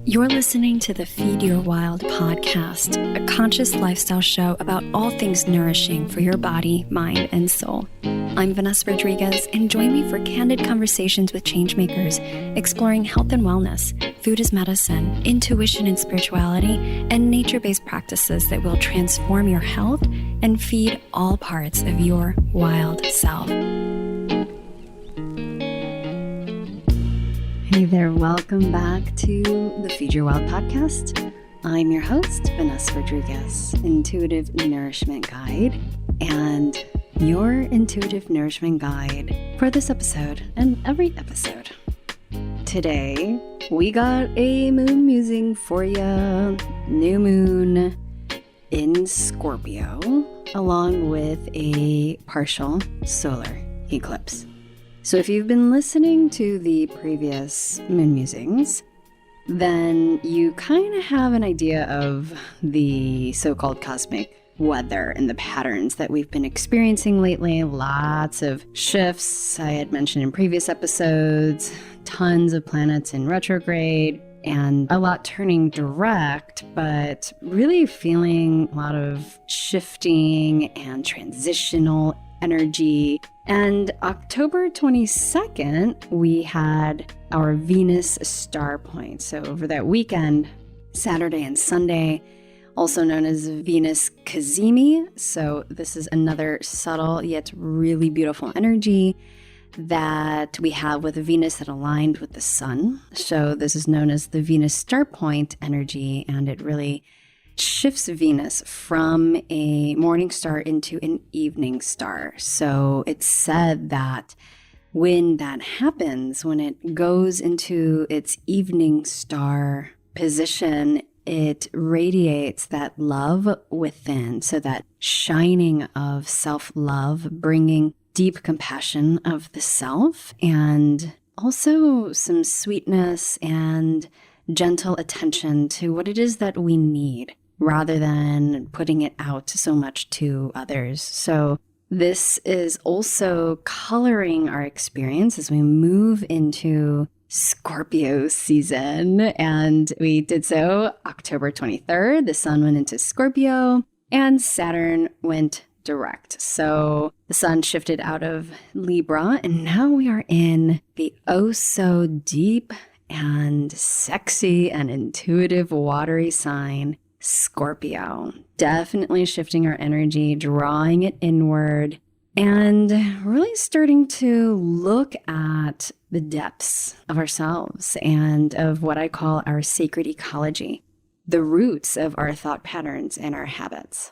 You're listening to the Feed Your Wild podcast, a conscious lifestyle show about all things nourishing for your body, mind, and soul. I'm Vanessa Rodriguez, and join me for candid conversations with changemakers, exploring health and wellness, food as medicine, intuition and spirituality, and nature-based practices that will transform your health and feed all parts of your wild self. Hey there, welcome back to the Feed Your Wild podcast. I'm your host, Vanessa Rodriguez, Intuitive Nourishment Guide, and your intuitive nourishment guide for this episode and every episode. Today, we got a moon musing for you, new moon in Scorpio, along with a partial solar eclipse. So if you've been listening to the previous moon musings, then you kind of have an idea of the so-called cosmic weather and the patterns that we've been experiencing lately. Lots of shifts, I had mentioned in previous episodes, tons of planets in retrograde, and a lot turning direct, but really feeling a lot of shifting and transitional energy. And October 22nd, we had our Venus star point. So over that weekend, Saturday and Sunday, also known as Venus cazimi. So this is another subtle yet really beautiful energy that we have with Venus that aligned with the sun. So this is known as the Venus star point energy, and it really shifts Venus from a morning star into an evening star. So it's said that when that happens, when it goes into its evening star position, it radiates that love within. So that shining of self-love, bringing deep compassion of the self, and also some sweetness and gentle attention to what it is that we need, rather than putting it out so much to others. So this is also coloring our experience as we move into Scorpio season. And we did so October 23rd. The sun went into Scorpio and Saturn went direct. So the sun shifted out of Libra, and now we are in the oh so deep and sexy and intuitive watery sign, Scorpio. Definitely shifting our energy, drawing it inward, and really starting to look at the depths of ourselves and of what I call our sacred ecology, the roots of our thought patterns and our habits.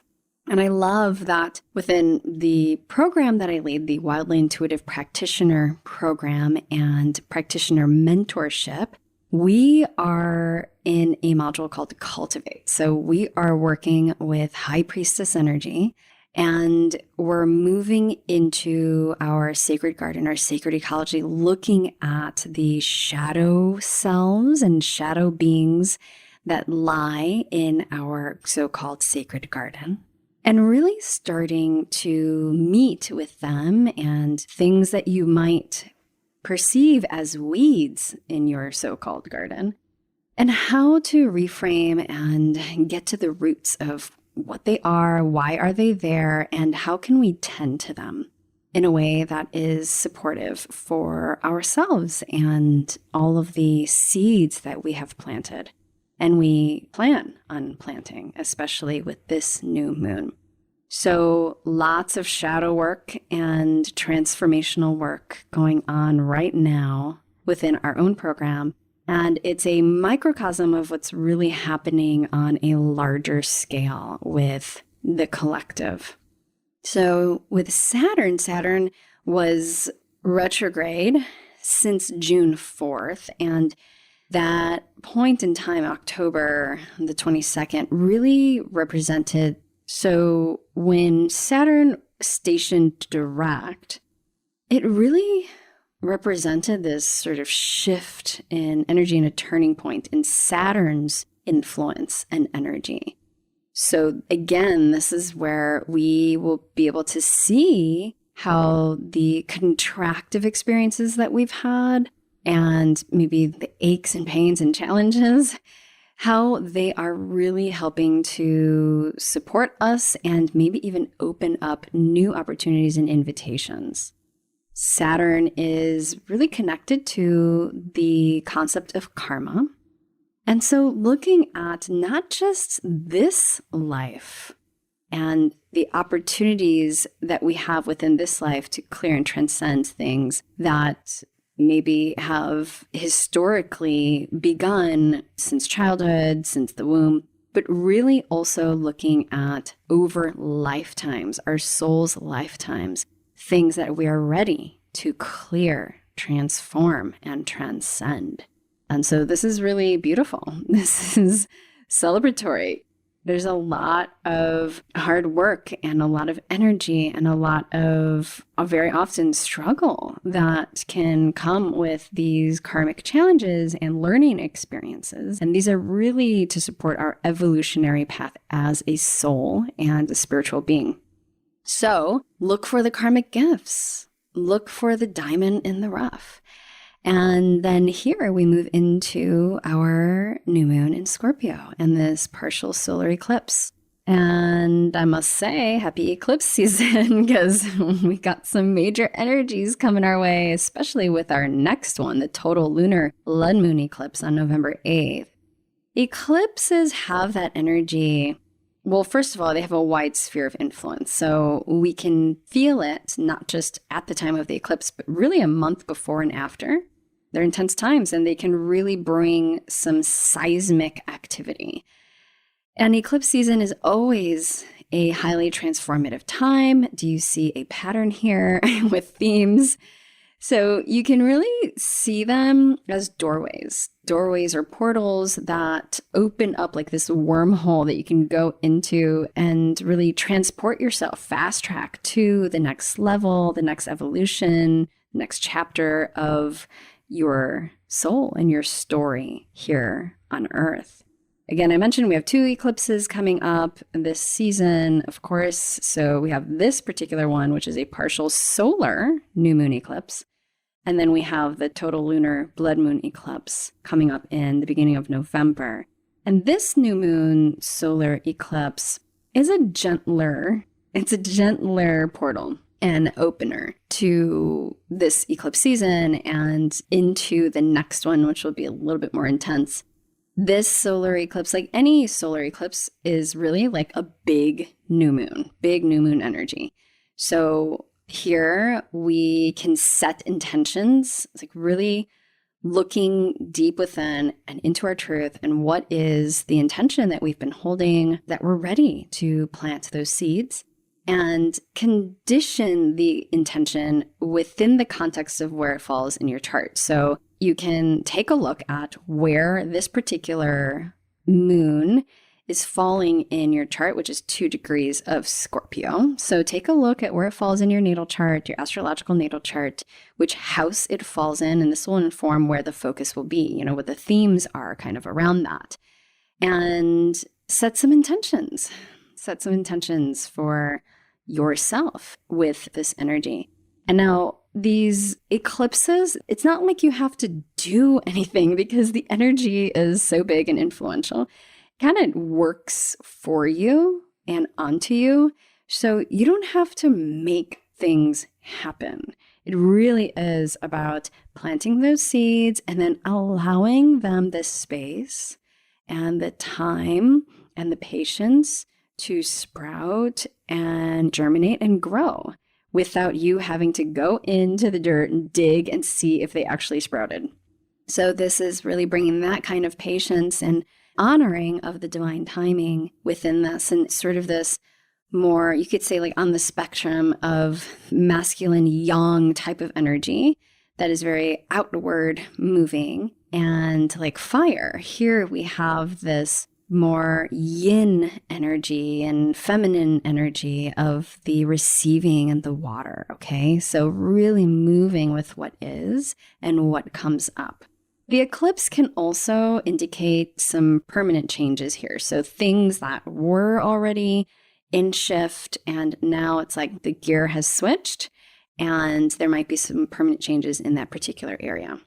And I love that within the program that I lead, the Wildly Intuitive Practitioner Program and Practitioner Mentorship, we are in a module called Cultivate. So we are working with High Priestess energy, and we're moving into our sacred garden, our sacred ecology, looking at the shadow selves and shadow beings that lie in our so-called sacred garden, and really starting to meet with them and things that you might perceive as weeds in your so-called garden, and how to reframe and get to the roots of what they are, why are they there, and how can we tend to them in a way that is supportive for ourselves and all of the seeds that we have planted and we plan on planting, especially with this new moon. So lots of shadow work and transformational work going on right now within our own program. And it's a microcosm of what's really happening on a larger scale with the collective. So with Saturn was retrograde since June 4th. And that point in time, October the 22nd, really represented. So when Saturn stationed direct, it really represented this sort of shift in energy and a turning point in Saturn's influence and energy. So again, this is where we will be able to see how the contractive experiences that we've had and maybe the aches and pains and challenges how they are really helping to support us and maybe even open up new opportunities and invitations. Saturn is really connected to the concept of karma. And so looking at not just this life and the opportunities that we have within this life to clear and transcend things that maybe have historically begun since childhood, since the womb, but really also looking at over lifetimes, our soul's lifetimes, things that we are ready to clear, transform, and transcend. And so this is really beautiful. This is celebratory. There's a lot of hard work and a lot of energy and a lot of very often struggle that can come with these karmic challenges and learning experiences. And these are really to support our evolutionary path as a soul and a spiritual being. So look for the karmic gifts. Look for the diamond in the rough. And then here we move into our new moon in Scorpio and this partial solar eclipse. And I must say, happy eclipse season, because we got some major energies coming our way, especially with our next one, the total lunar blood moon eclipse on November 8th. Eclipses have that energy. Well, first of all, they have a wide sphere of influence. So we can feel it not just at the time of the eclipse, but really a month before and after. They're intense times and they can really bring some seismic activity. And eclipse season is always a highly transformative time. Do you see a pattern here with themes? So you can really see them as doorways. Doorways or portals that open up like this wormhole that you can go into and really transport yourself, fast track to the next level, the next evolution, next chapter of your soul and your story here on Earth. Again, I mentioned we have 2 eclipses coming up this season, of course. So we have this particular one, which is a partial solar new moon eclipse. And then we have the total lunar blood moon eclipse coming up in the beginning of November. And this new moon solar eclipse is a gentler portal and opener to this eclipse season and into the next one, which will be a little bit more intense. This solar eclipse, like any solar eclipse, is really like a big new moon energy. So here we can set intentions, it's like really looking deep within and into our truth and what is the intention that we've been holding, that we're ready to plant those seeds and condition the intention within the context of where it falls in your chart. So you can take a look at where this particular moon is falling in your chart, which is 2 degrees of Scorpio. So take a look at where it falls in your natal chart, your astrological natal chart, which house it falls in, and this will inform where the focus will be, you know, what the themes are kind of around that. And set some intentions for yourself with this energy. And now these eclipses, it's not like you have to do anything because the energy is so big and influential. It kind of works for you and onto you. So you don't have to make things happen. It really is about planting those seeds and then allowing them the space and the time and the patience to sprout and germinate and grow without you having to go into the dirt and dig and see if they actually sprouted. So this is really bringing that kind of patience and honoring of the divine timing within this, and sort of this more, you could say, like on the spectrum of masculine yang type of energy that is very outward moving and like fire. Here we have this more yin energy and feminine energy of the receiving and the water, okay? So really moving with what is and what comes up. The eclipse can also indicate some permanent changes here. So things that were already in shift and now it's like the gear has switched and there might be some permanent changes in that particular area.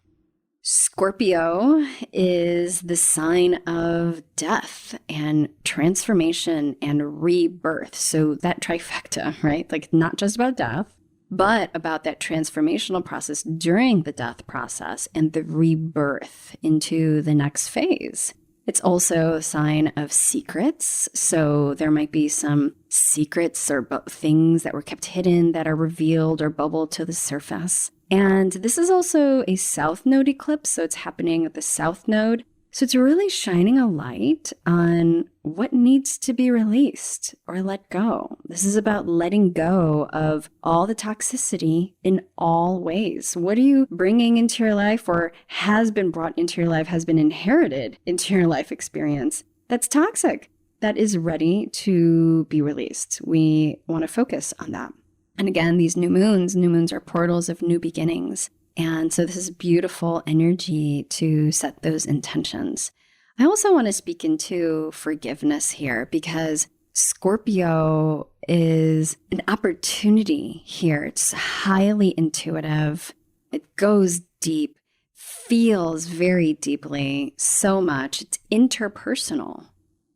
Scorpio is the sign of death and transformation and rebirth. So that trifecta, right? Like not just about death, but about that transformational process during the death process and the rebirth into the next phase. It's also a sign of secrets. So there might be some secrets or things that were kept hidden that are revealed or bubbled to the surface. And this is also a south node eclipse. So it's happening at the south node. So it's really shining a light on what needs to be released or let go. This is about letting go of all the toxicity in all ways. What are you bringing into your life or has been brought into your life, has been inherited into your life experience that's toxic, that is ready to be released? We want to focus on that. And again, these new moons are portals of new beginnings. And so this is beautiful energy to set those intentions. I also want to speak into forgiveness here because Scorpio is an opportunity here. It's highly intuitive. It goes deep, feels very deeply, so much. It's interpersonal.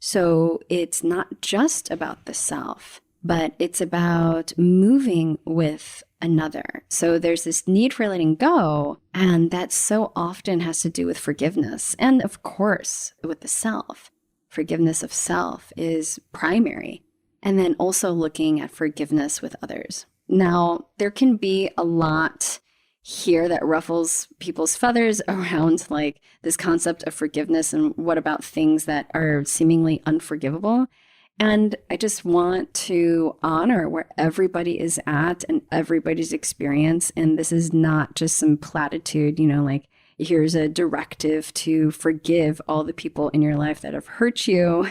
So it's not just about the self, but it's about moving with another. So there's this need for letting go, and that so often has to do with forgiveness. And of course, with the self. Forgiveness of self is primary. And then also looking at forgiveness with others. Now, there can be a lot here that ruffles people's feathers around like this concept of forgiveness and what about things that are seemingly unforgivable. And I just want to honor where everybody is at and everybody's experience. And this is not just some platitude, like here's a directive to forgive all the people in your life that have hurt you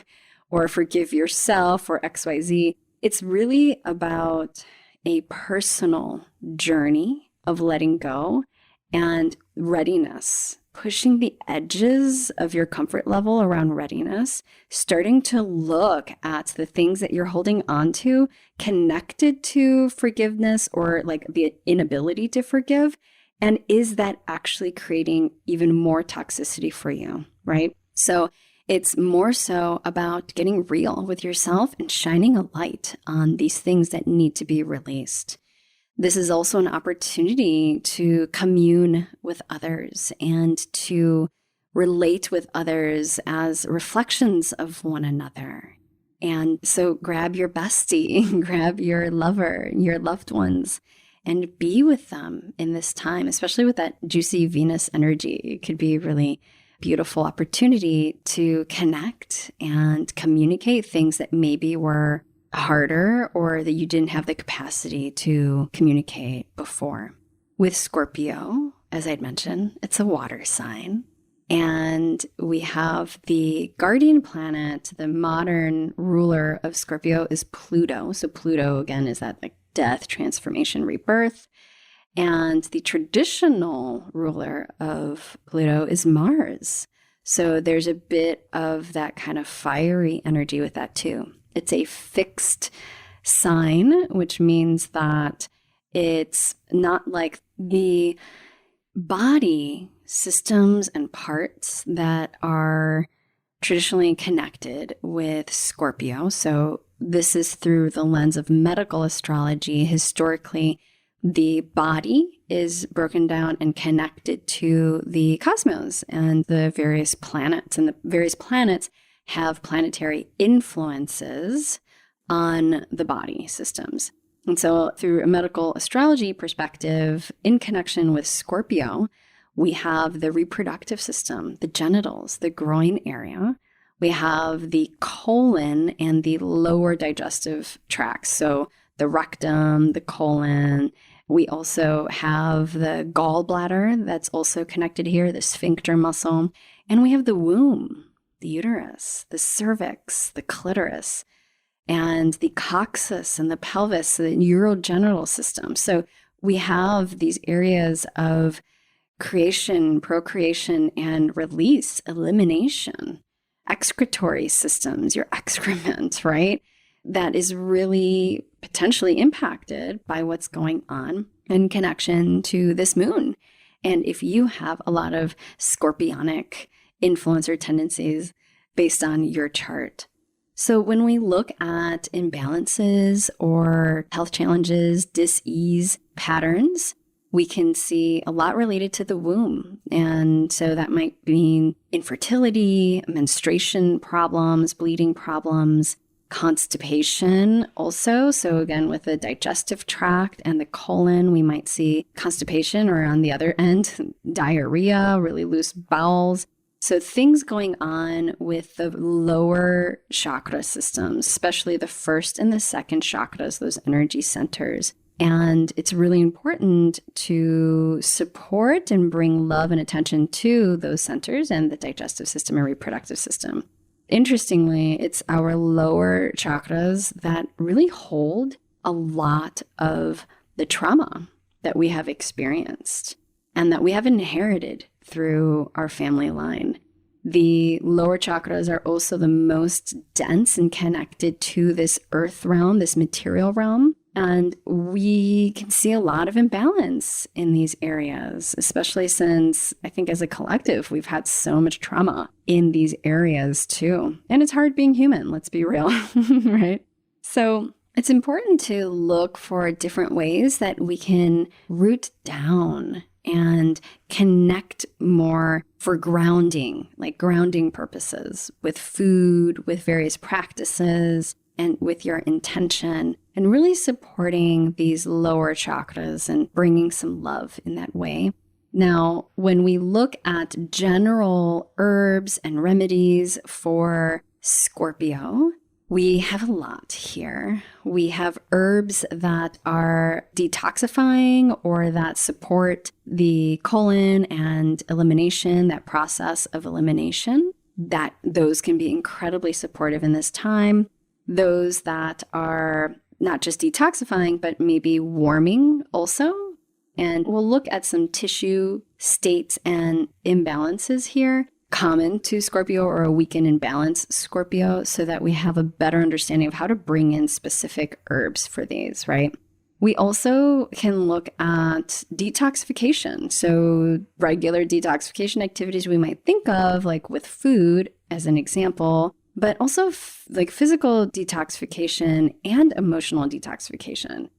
or forgive yourself or XYZ. It's really about a personal journey of letting go and readiness. Pushing the edges of your comfort level around readiness, starting to look at the things that you're holding on to connected to forgiveness or like the inability to forgive. And is that actually creating even more toxicity for you, right? So it's more so about getting real with yourself and shining a light on these things that need to be released. This is also an opportunity to commune with others and to relate with others as reflections of one another. And so grab your bestie, grab your lover, your loved ones, and be with them in this time, especially with that juicy Venus energy. It could be a really beautiful opportunity to connect and communicate things that maybe were harder or that you didn't have the capacity to communicate before. With Scorpio, as I'd mentioned, it's a water sign. And we have the guardian planet, the modern ruler of Scorpio is Pluto. So Pluto, again, is that like death, transformation, rebirth. And the traditional ruler of Pluto is Mars. So there's a bit of that kind of fiery energy with that too. It's a fixed sign, which means that it's not like the body systems and parts that are traditionally connected with Scorpio. So this is through the lens of medical astrology. Historically, the body is broken down and connected to the cosmos and the various planets. And the various planets have planetary influences on the body systems. And so through a medical astrology perspective, in connection with Scorpio, we have the reproductive system, the genitals, the groin area. We have the colon and the lower digestive tracts. So the rectum, the colon. We also have the gallbladder that's also connected here, the sphincter muscle. And we have the womb, the uterus, the cervix, the clitoris, and the coccyx and the pelvis, the urogenital system. So we have these areas of creation, procreation, and release, elimination, excretory systems, your excrement, right? That is really potentially impacted by what's going on in connection to this moon. and if you have a lot of scorpionic influence or tendencies based on your chart. So when we look at imbalances or health challenges, dis-ease patterns, we can see a lot related to the womb. And so that might mean infertility, menstruation problems, bleeding problems, constipation also. So again, with the digestive tract and the colon, we might see constipation, or on the other end, diarrhea, really loose bowels. So things going on with the lower chakra systems, especially the first and the second chakras, those energy centers. And it's really important to support and bring love and attention to those centers and the digestive system and reproductive system. Interestingly, it's our lower chakras that really hold a lot of the trauma that we have experienced and that we have inherited through our family line. The lower chakras are also the most dense and connected to this earth realm, this material realm. And we can see a lot of imbalance in these areas, especially since I think as a collective, we've had so much trauma in these areas too. And it's hard being human, let's be real, right? So it's important to look for different ways that we can root down and connect more for grounding, like grounding purposes with food, with various practices, and with your intention, and really supporting these lower chakras and bringing some love in that way. Now, when we look at general herbs and remedies for Scorpio, we have a lot here. We have herbs that are detoxifying or that support the colon and elimination, that process of elimination, that those can be incredibly supportive in this time. Those that are not just detoxifying, but maybe warming also. And we'll look at some tissue states and imbalances here, common to Scorpio or a weakened imbalance Scorpio, so that we have a better understanding of how to bring in specific herbs for these, right? We also can look at detoxification. So regular detoxification activities we might think of, like with food as an example, but also like physical detoxification and emotional detoxification.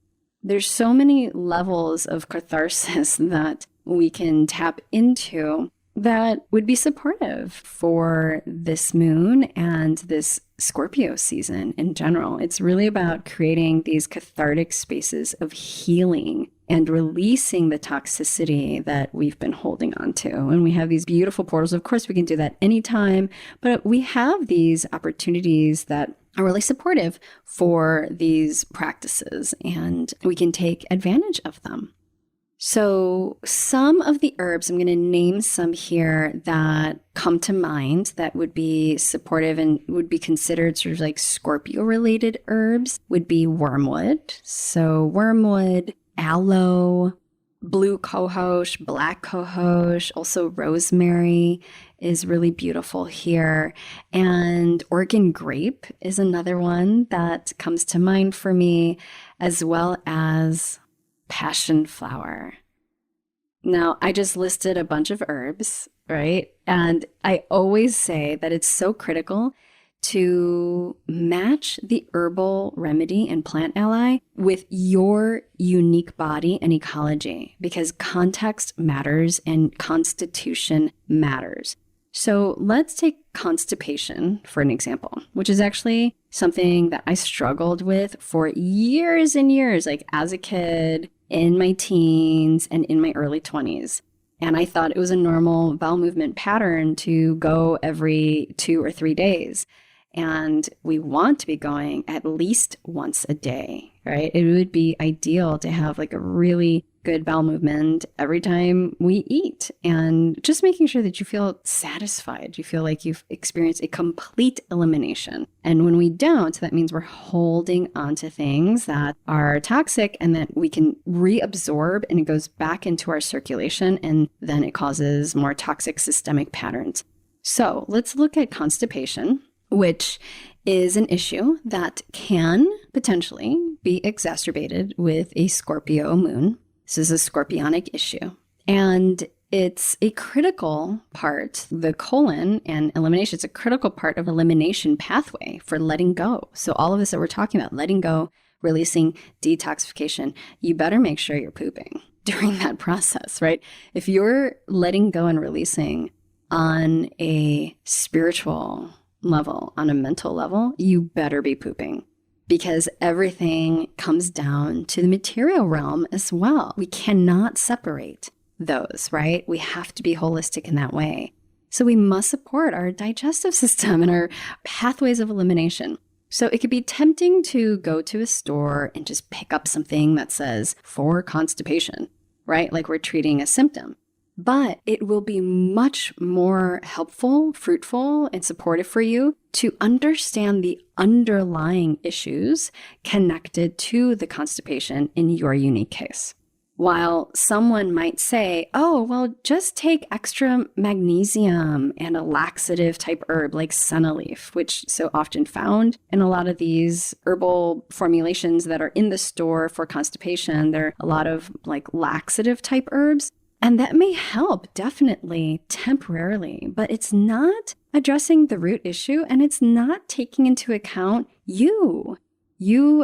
There's so many levels of catharsis that we can tap into that would be supportive for this moon and this Scorpio season in general. It's really about creating these cathartic spaces of healing and releasing the toxicity that we've been holding on to. And we have these beautiful portals. Of course, we can do that anytime, but we have these opportunities that are really supportive for these practices, and we can take advantage of them. So some of the herbs, I'm going to name some here that come to mind that would be supportive and would be considered sort of like Scorpio related herbs would be wormwood. So wormwood, aloe, blue cohosh, black cohosh, also rosemary is really beautiful here. And Oregon grape is another one that comes to mind for me, as well as passion flower. Now, I just listed a bunch of herbs, right? And I always say that it's so critical to match the herbal remedy and plant ally with your unique body and ecology, because context matters and constitution matters. So let's take constipation for an example, which is actually something that I struggled with for years and years, like as a kid, in my teens, and in my early 20s. And I thought it was a normal bowel movement pattern to go every 2 or 3 days. And we want to be going at least once a day, right? It would be ideal to have like a really good bowel movement every time we eat, and just making sure that you feel satisfied. You feel like you've experienced a complete elimination. And when we don't, that means we're holding on to things that are toxic and that we can reabsorb, and it goes back into our circulation, and then it causes more toxic systemic patterns. So let's look at constipation, which is an issue that can potentially be exacerbated with a Scorpio moon. This is a scorpionic issue. And it's a critical part, the colon and elimination, it's a critical part of elimination pathway for letting go. So all of this that we're talking about, letting go, releasing, detoxification, you better make sure you're pooping during that process, right? If you're letting go and releasing on a spiritual level, on a mental level, you better be pooping, because everything comes down to the material realm as well. We cannot separate those, right? We have to be holistic in that way. So we must support our digestive system and our pathways of elimination. So it could be tempting to go to a store and just pick up something that says for constipation, right? Like we're treating a symptom. But it will be much more helpful, fruitful, and supportive for you to understand the underlying issues connected to the constipation in your unique case. While someone might say, oh, well, just take extra magnesium and a laxative type herb like senna leaf, which is so often found in a lot of these herbal formulations that are in the store for constipation. There are a lot of like laxative type herbs. And that may help definitely temporarily, but it's not addressing the root issue, and it's not taking into account you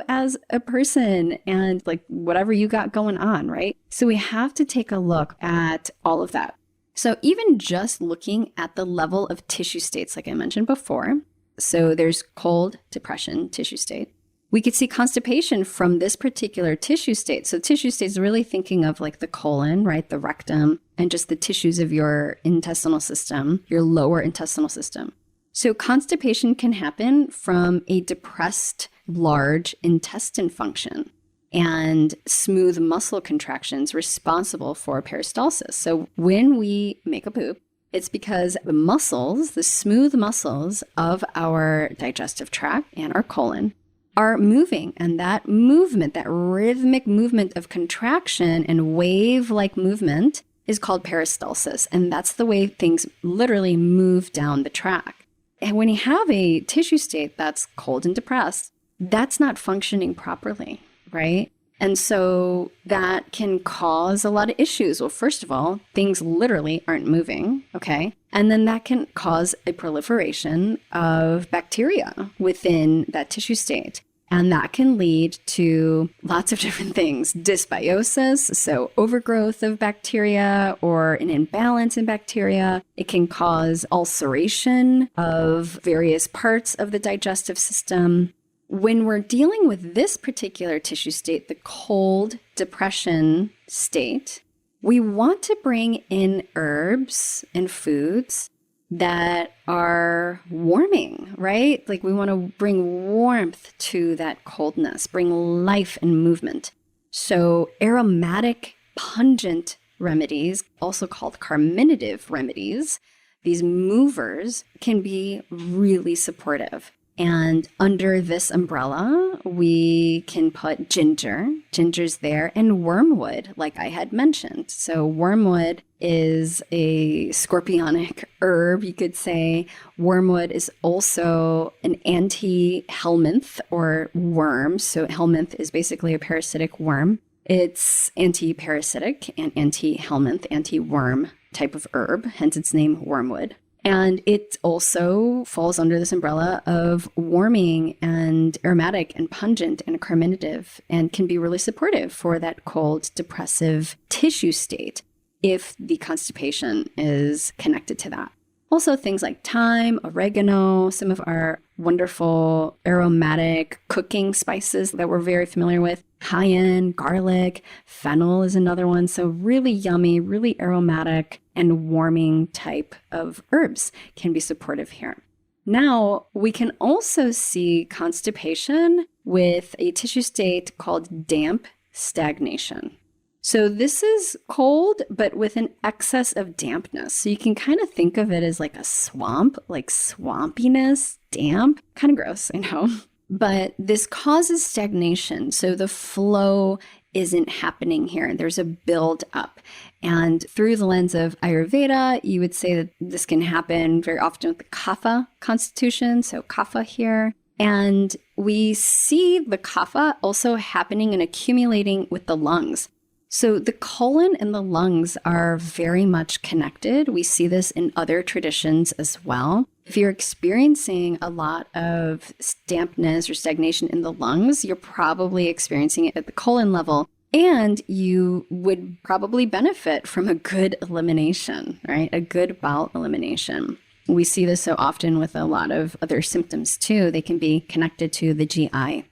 as a person and like whatever you got going on, right? So we have to take a look at all of that. So even just looking at the level of tissue states, like I mentioned before, so there's cold depression tissue state. We could see constipation from this particular tissue state. So tissue state is really thinking of like the colon, right? The rectum, and just the tissues of your intestinal system, your lower intestinal system. So constipation can happen from a depressed large intestine function and smooth muscle contractions responsible for peristalsis. So when we make a poop, it's because the muscles, the smooth muscles of our digestive tract and our colon are moving. And that movement, that rhythmic movement of contraction and wave-like movement is called peristalsis. And that's the way things literally move down the track. And when you have a tissue state that's cold and depressed, that's not functioning properly, right? And so that can cause a lot of issues. Well, first of all, things literally aren't moving, okay? And then that can cause a proliferation of bacteria within that tissue state. And that can lead to lots of different things. Dysbiosis, so overgrowth of bacteria or an imbalance in bacteria. It can cause ulceration of various parts of the digestive system. When we're dealing with this particular tissue state, the cold depression state, we want to bring in herbs and foods that are warming, right? Like we want to bring warmth to that coldness, bring life and movement. So aromatic, pungent remedies, also called carminative remedies, these movers can be really supportive. And under this umbrella, we can put ginger. Ginger's there, and wormwood, like I had mentioned. So wormwood is a scorpionic herb, you could say. Wormwood is also an anti-helminth or worm. So helminth is basically a parasitic worm. It's anti-parasitic and anti-helminth, anti-worm type of herb, hence its name wormwood. And it also falls under this umbrella of warming and aromatic and pungent and carminative, and can be really supportive for that cold, depressive tissue state if the constipation is connected to that. Also things like thyme, oregano, some of our wonderful aromatic cooking spices that we're very familiar with. Cayenne, garlic, fennel is another one. So really yummy, really aromatic and warming type of herbs can be supportive here. Now, we can also see constipation with a tissue state called damp stagnation. So this is cold, but with an excess of dampness. So you can kind of think of it as like a swamp, like swampiness, damp, kind of gross, I know. But this causes stagnation. So the flow isn't happening here. There's a build up. And through the lens of Ayurveda, you would say that this can happen very often with the kapha constitution. So kapha here. And we see the kapha also happening and accumulating with the lungs. So the colon and the lungs are very much connected. We see this in other traditions as well. If you're experiencing a lot of dampness or stagnation in the lungs, you're probably experiencing it at the colon level. And you would probably benefit from a good elimination, right? A good bowel elimination. We see this so often with a lot of other symptoms too. They can be connected to the GI.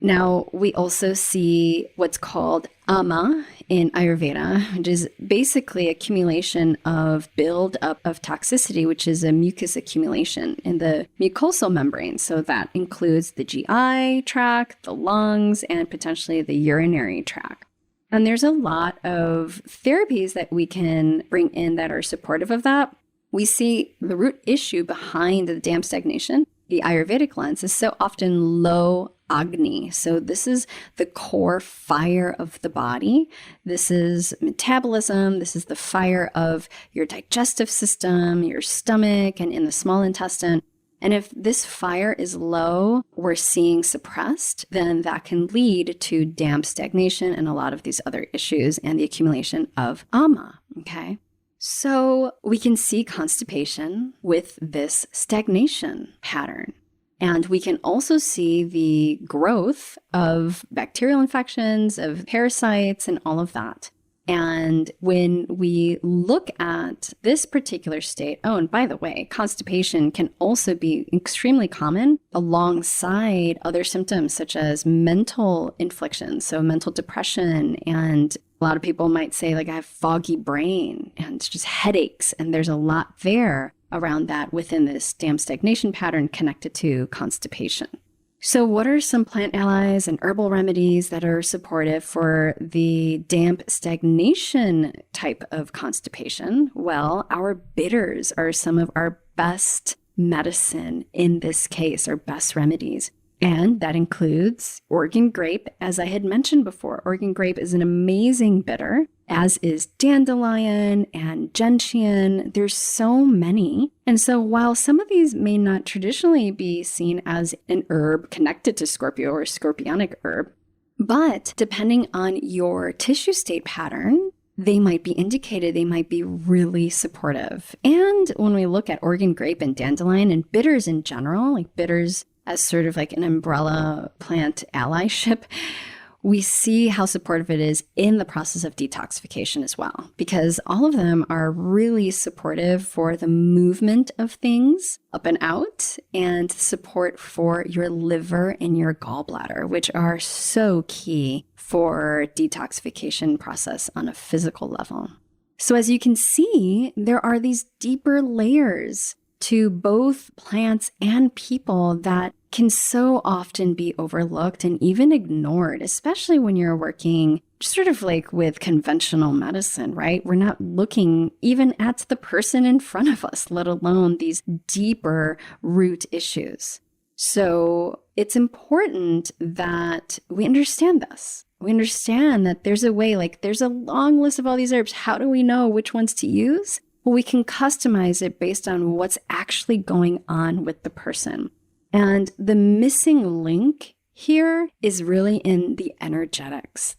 Now, we also see what's called ama in Ayurveda, which is basically accumulation of buildup of toxicity, which is a mucus accumulation in the mucosal membrane. So that includes the GI tract, the lungs, and potentially the urinary tract. And there's a lot of therapies that we can bring in that are supportive of that. We see the root issue behind the damp stagnation, the Ayurvedic lens, is so often low Agni. So this is the core fire of the body. This is metabolism. This is the fire of your digestive system, your stomach, and in the small intestine. And if this fire is low, we're seeing suppressed, then that can lead to damp stagnation and a lot of these other issues and the accumulation of ama, okay? So we can see constipation with this stagnation pattern. And we can also see the growth of bacterial infections, of parasites, and all of that. And when we look at this particular state, oh, and by the way, constipation can also be extremely common alongside other symptoms such as mental inflictions, so mental depression. And a lot of people might say, like, I have foggy brain and it's just headaches. And there's a lot there around that within this damp stagnation pattern connected to constipation. So what are some plant allies and herbal remedies that are supportive for the damp stagnation type of constipation? Well, our bitters are some of our best medicine in this case, our best remedies. And that includes Oregon grape. As I had mentioned before, Oregon grape is an amazing bitter, as is dandelion and gentian. There's so many. And so while some of these may not traditionally be seen as an herb connected to Scorpio or scorpionic herb, but depending on your tissue state pattern, they might be indicated, they might be really supportive. And when we look at Oregon grape and dandelion and bitters in general, like bitters as sort of like an umbrella plant allyship, we see how supportive it is in the process of detoxification as well, because all of them are really supportive for the movement of things up and out and support for your liver and your gallbladder, which are so key for detoxification process on a physical level. So as you can see, there are these deeper layers to both plants and people that can so often be overlooked and even ignored, especially when you're working sort of like with conventional medicine, right? We're not looking even at the person in front of us, let alone these deeper root issues. So it's important that we understand this. We understand that there's a way, like there's a long list of all these herbs. How do we know which ones to use? Well, we can customize it based on what's actually going on with the person. And the missing link here is really in the energetics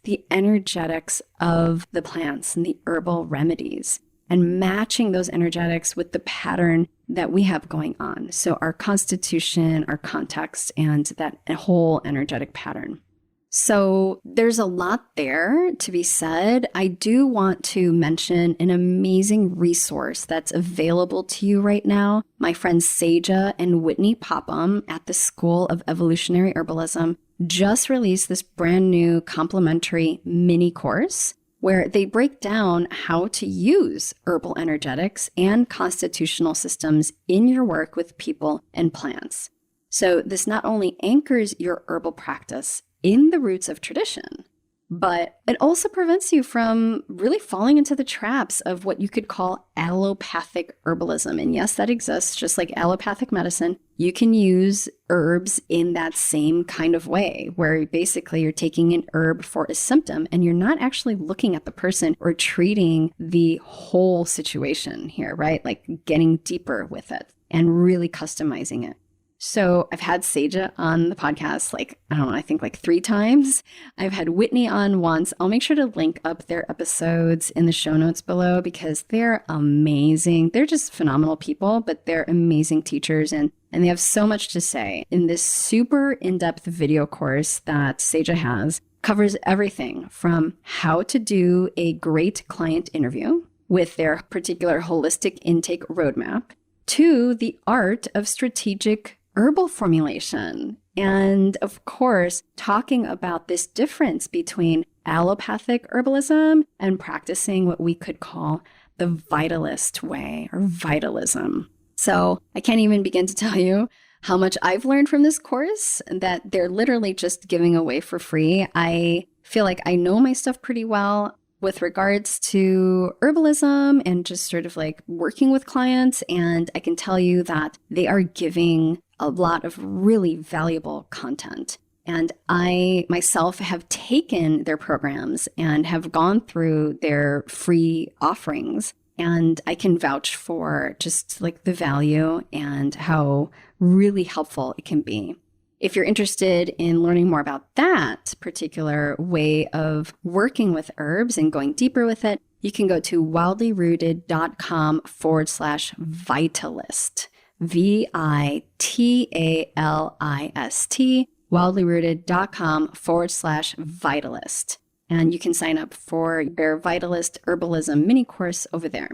of the plants and the herbal remedies, and matching those energetics with the pattern that we have going on. So our constitution, our context, and that whole energetic pattern. So there's a lot there to be said. I do want to mention an amazing resource that's available to you right now. My friends Seja and Whitney Popham at the School of Evolutionary Herbalism just released this brand new complimentary mini-course where they break down how to use herbal energetics and constitutional systems in your work with people and plants. So this not only anchors your herbal practice in the roots of tradition, but it also prevents you from really falling into the traps of what you could call allopathic herbalism. And yes, that exists. Just like allopathic medicine, you can use herbs in that same kind of way, where basically you're taking an herb for a symptom and you're not actually looking at the person or treating the whole situation here, right? Like getting deeper with it and really customizing it. So I've had Seja on the podcast, I think 3 times. I've had Whitney on once. I'll make sure to link up their episodes in the show notes below because they're amazing. They're just phenomenal people, but they're amazing teachers and they have so much to say. In this super in-depth video course that Seja has, covers everything from how to do a great client interview with their particular holistic intake roadmap to the art of strategic herbal formulation. And of course, talking about this difference between allopathic herbalism and practicing what we could call the vitalist way or vitalism. So I can't even begin to tell you how much I've learned from this course that they're literally just giving away for free. I feel like I know my stuff pretty well with regards to herbalism and just sort of working with clients. And I can tell you that they are giving a lot of really valuable content. And I myself have taken their programs and have gone through their free offerings. And I can vouch for just the value and how really helpful it can be. If you're interested in learning more about that particular way of working with herbs and going deeper with it, you can go to wildlyrooted.com/vitalist, VITALIST, wildlyrooted.com/vitalist. And you can sign up for their Vitalist Herbalism Mini-Course over there.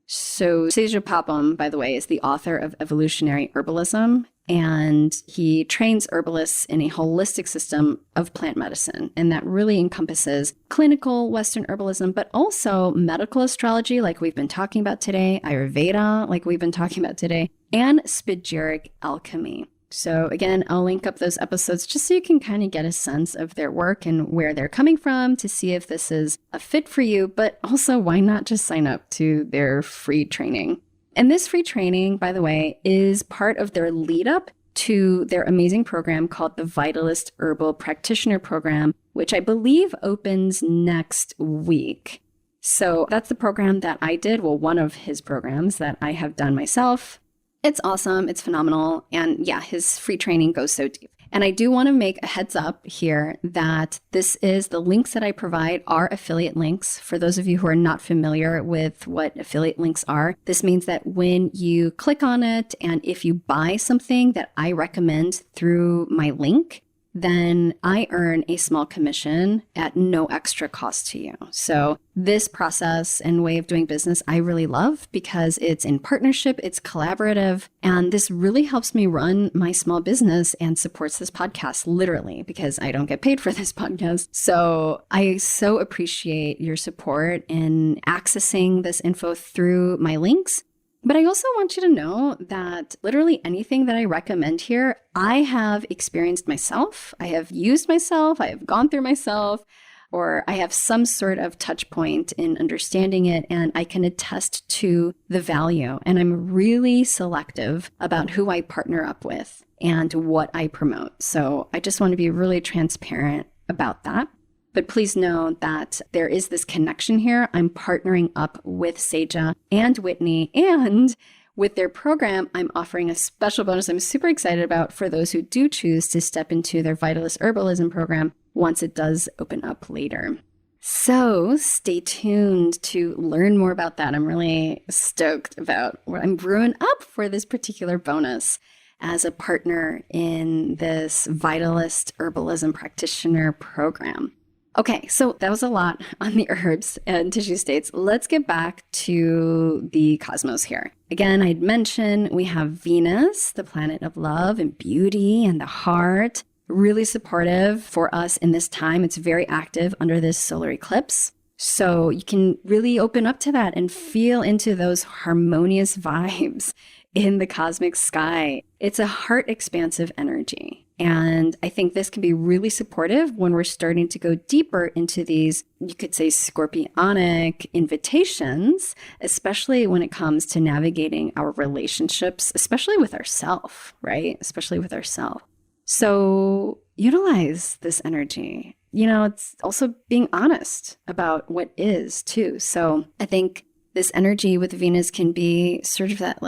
So Seja Papam, by the way, is the author of Evolutionary Herbalism, and he trains herbalists in a holistic system of plant medicine. And that really encompasses clinical Western herbalism, but also medical astrology, like we've been talking about today, Ayurveda, like we've been talking about today, and spagyric alchemy. So again, I'll link up those episodes just so you can kind of get a sense of their work and where they're coming from to see if this is a fit for you, but also why not just sign up to their free training. And this free training, by the way, is part of their lead up to their amazing program called the Vitalist Herbal Practitioner Program, which I believe opens next week. So that's the program that I did. Well, one of his programs that I have done myself. It's awesome. It's phenomenal. And yeah, his free training goes so deep. And I do want to make a heads up here that the links that I provide are affiliate links. For those of you who are not familiar with what affiliate links are, this means that when you click on it and if you buy something that I recommend through my link, then I earn a small commission at no extra cost to you. So this process and way of doing business, I really love because it's in partnership, it's collaborative, and this really helps me run my small business and supports this podcast literally because I don't get paid for this podcast. So I so appreciate your support in accessing this info through my links. But I also want you to know that literally anything that I recommend here, I have experienced myself, I have used myself, I have gone through myself, or I have some sort of touch point in understanding it, and I can attest to the value. And I'm really selective about who I partner up with and what I promote. So I just want to be really transparent about that. But please know that there is this connection here. I'm partnering up with Seja and Whitney, and with their program, I'm offering a special bonus I'm super excited about for those who do choose to step into their Vitalist Herbalism program once it does open up later. So stay tuned to learn more about that. I'm really stoked about what I'm brewing up for this particular bonus as a partner in this Vitalist Herbalism Practitioner program. Okay, so that was a lot on the herbs and tissue states. Let's get back to the cosmos here. Again, I'd mentioned we have Venus, the planet of love and beauty and the heart, really supportive for us in this time. It's very active under this solar eclipse. So you can really open up to that and feel into those harmonious vibes in the cosmic sky. It's a heart expansive energy. And I think this can be really supportive when we're starting to go deeper into these, you could say, scorpionic invitations, especially when it comes to navigating our relationships, especially with ourselves, right? Especially with ourselves. So utilize this energy. It's also being honest about what is too. So I think this energy with Venus can be sort of that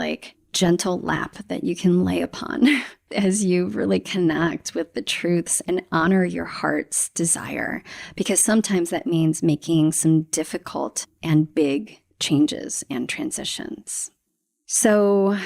gentle lap that you can lay upon as you really connect with the truths and honor your heart's desire. Because sometimes that means making some difficult and big changes and transitions. So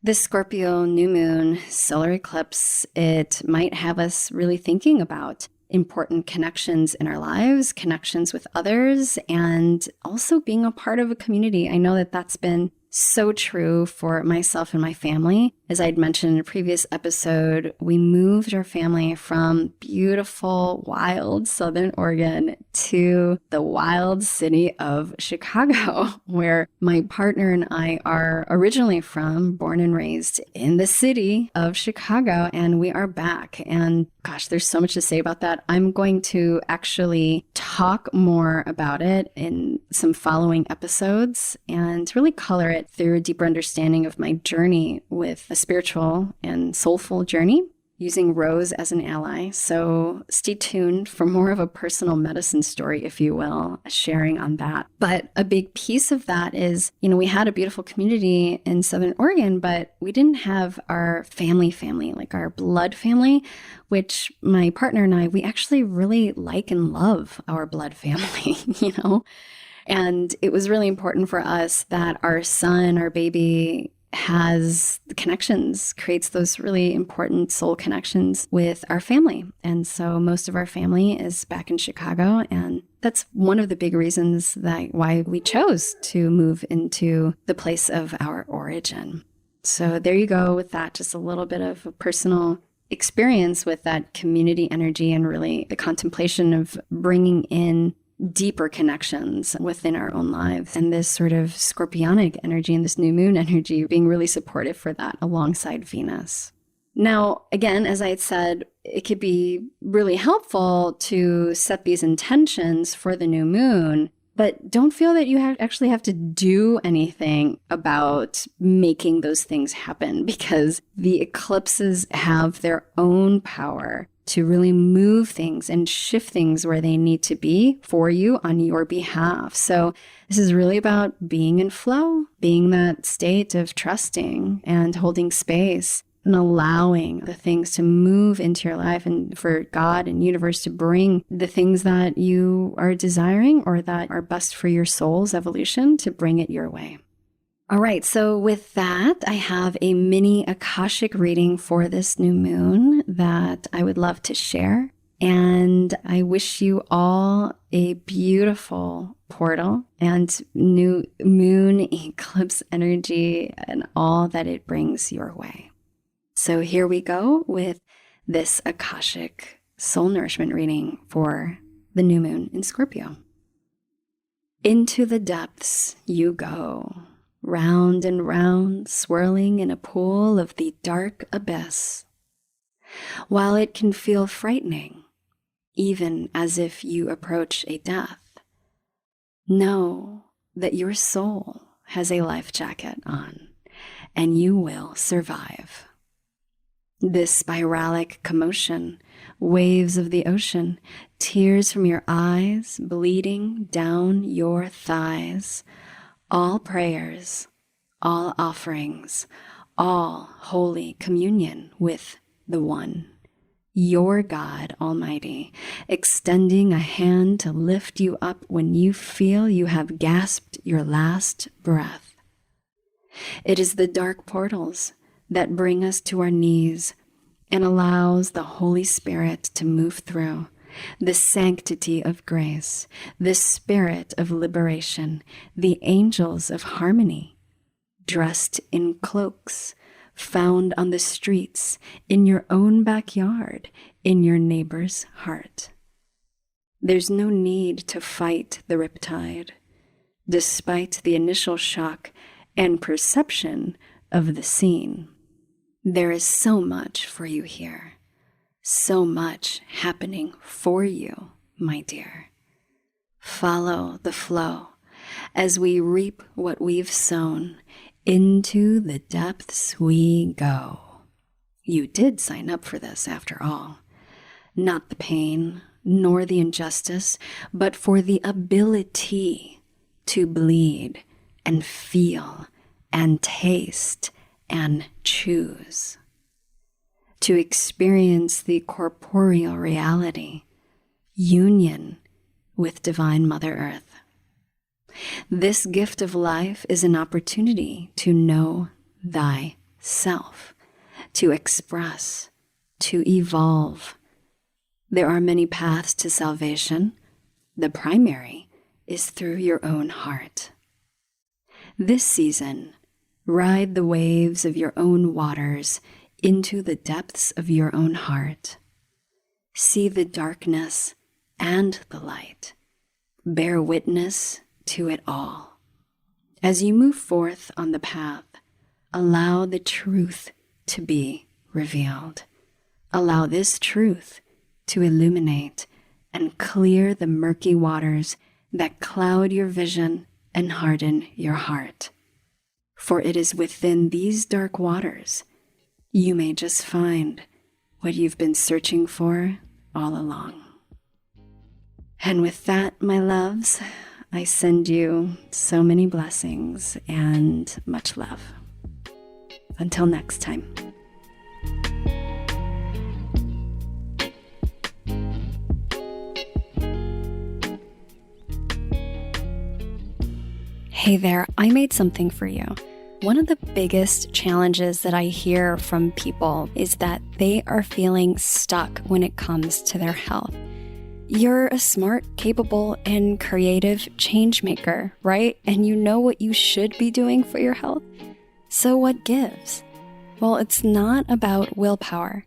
this Scorpio New Moon solar eclipse, it might have us really thinking about important connections in our lives, connections with others, and also being a part of a community. I know that that's been so true for myself and my family. As I'd mentioned in a previous episode, we moved our family from beautiful, wild Southern Oregon to the wild city of Chicago, where my partner and I are originally from, born and raised in the city of Chicago, and we are back. And gosh, there's so much to say about that. I'm going to actually talk more about it in some following episodes and really color it through a deeper understanding of my journey with a spiritual and soulful journey, using Rose as an ally. So stay tuned for more of a personal medicine story, if you will, sharing on that. But a big piece of that is, we had a beautiful community in Southern Oregon, but we didn't have our family, like our blood family, which my partner and I, we actually really like and love our blood family, And it was really important for us that our son, our baby, has connections, creates those really important soul connections with our family. And so most of our family is back in Chicago. And that's one of the big reasons why we chose to move into the place of our origin. So there you go with that, just a little bit of a personal experience with that community energy and really the contemplation of bringing in deeper connections within our own lives. And this sort of scorpionic energy and this new moon energy being really supportive for that alongside Venus. Now, again, as I had said, it could be really helpful to set these intentions for the new moon, but don't feel that you actually have to do anything about making those things happen, because the eclipses have their own power to really move things and shift things where they need to be for you on your behalf. So this is really about being in flow, being that state of trusting and holding space and allowing the things to move into your life, and for God and universe to bring the things that you are desiring or that are best for your soul's evolution, to bring it your way. All right, so with that, I have a mini Akashic reading for this new moon that I would love to share. And I wish you all a beautiful portal and new moon eclipse energy and all that it brings your way. So here we go with this Akashic soul nourishment reading for the new moon in Scorpio. Into the depths you go. Round and round, swirling in a pool of the dark abyss. While it can feel frightening, even as if you approach a death, know that your soul has a life jacket on, and you will survive. This spiralic commotion, waves of the ocean, tears from your eyes bleeding down your thighs, all prayers, all offerings, all holy communion with the One, your God Almighty, extending a hand to lift you up when you feel you have gasped your last breath. It is the dark portals that bring us to our knees and allows the Holy Spirit to move through. The sanctity of grace, the spirit of liberation, the angels of harmony, dressed in cloaks, found on the streets, in your own backyard, in your neighbor's heart. There's no need to fight the riptide, despite the initial shock and perception of the scene. There is so much for you here. So much happening for you, my dear. Follow the flow as we reap what we've sown. Into the depths we go. You did sign up for this after all. Not the pain, nor the injustice, but for the ability to bleed and feel and taste and choose to experience the corporeal reality, union with Divine Mother Earth. This gift of life is an opportunity to know thyself, to express, to evolve. There are many paths to salvation. The primary is through your own heart. This season, ride the waves of your own waters into the depths of your own heart. See the darkness and the light. Bear witness to it all. As you move forth on the path, allow the truth to be revealed. Allow this truth to illuminate and clear the murky waters that cloud your vision and harden your heart. For it is within these dark waters you may just find what you've been searching for all along. And with that, my loves, I send you so many blessings and much love. Until next time. Hey there, I made something for you. One of the biggest challenges that I hear from people is that they are feeling stuck when it comes to their health. You're a smart, capable, and creative change maker, right? And you know what you should be doing for your health. So what gives? Well, it's not about willpower.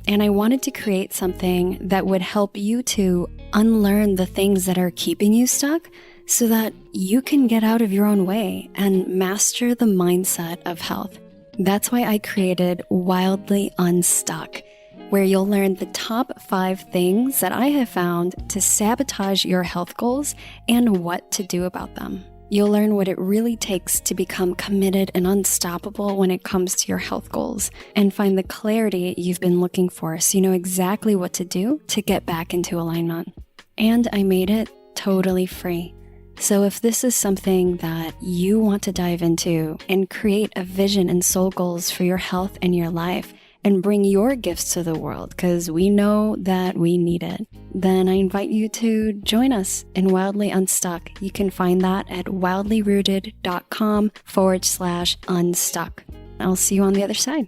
And I wanted to create something that would help you to unlearn the things that are keeping you stuck so that you can get out of your own way and master the mindset of health. That's why I created Wildly Unstuck, where you'll learn the top 5 things that I have found to sabotage your health goals and what to do about them. You'll learn what it really takes to become committed and unstoppable when it comes to your health goals and find the clarity you've been looking for so you know exactly what to do to get back into alignment. And I made it totally free. So if this is something that you want to dive into and create a vision and soul goals for your health and your life and bring your gifts to the world, because we know that we need it, then I invite you to join us in Wildly Unstuck. You can find that at wildlyrooted.com/unstuck. I'll see you on the other side.